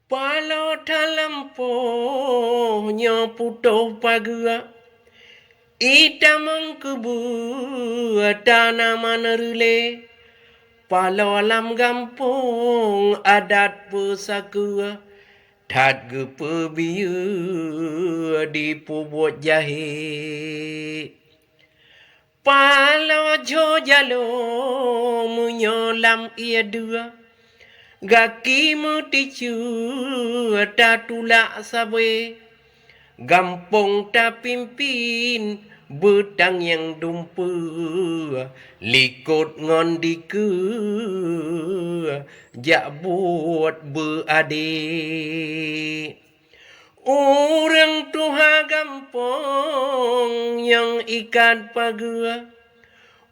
Palo talampo nyo puto pagua itamang kubu dana manarule palo alam gampung adat pusakua tat gupu biu di pubuat jahe palo jo jalo munyolam ia dua gaki muticu tatulak sabe gampong ta pimpin betang yang dumpu likut ngon diku jak buat berade orang tuha gampong yang ikat pagua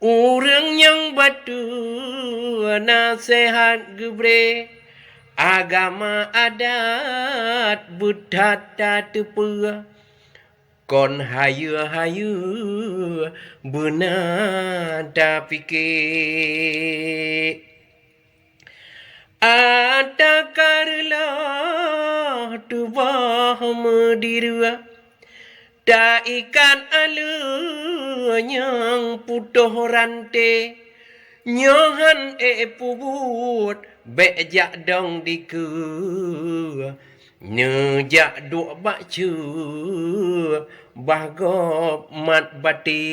orang yang batu nasihat gebre agama adat budhata tepua kon hayu benada fikir ada karla tu bah medirua da ikan alu yang putuh rante nyohan pubut bejak dong diku nejak duk bakcu bagop mat bati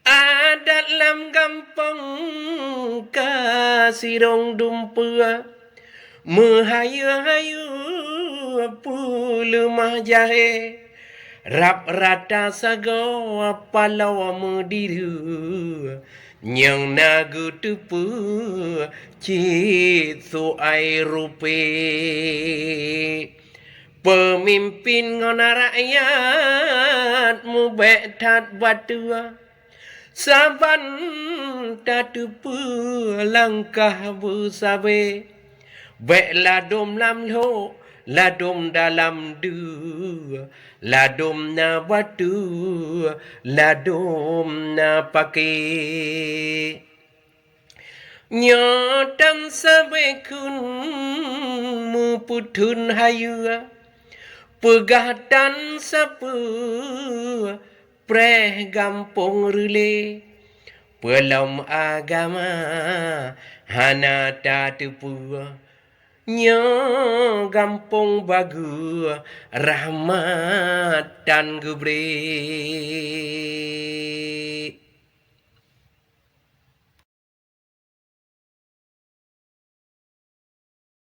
adat lam gampang kasirong dumpua mehayu-hayu pulu mah jahe rap rata sago palau mediru nyang nagu tupu citu ai rupe pemimpin ngona rakyat mu betat batua saban tatupu langkah busabe bek ladom lam lo ladom dalam du ladom na batu ladom na pakai nyotam sabekun muputun hayu pegatan sapu preh gampong rule pelam agama hana tatupu nyo gampong bagu rahmat dan gebre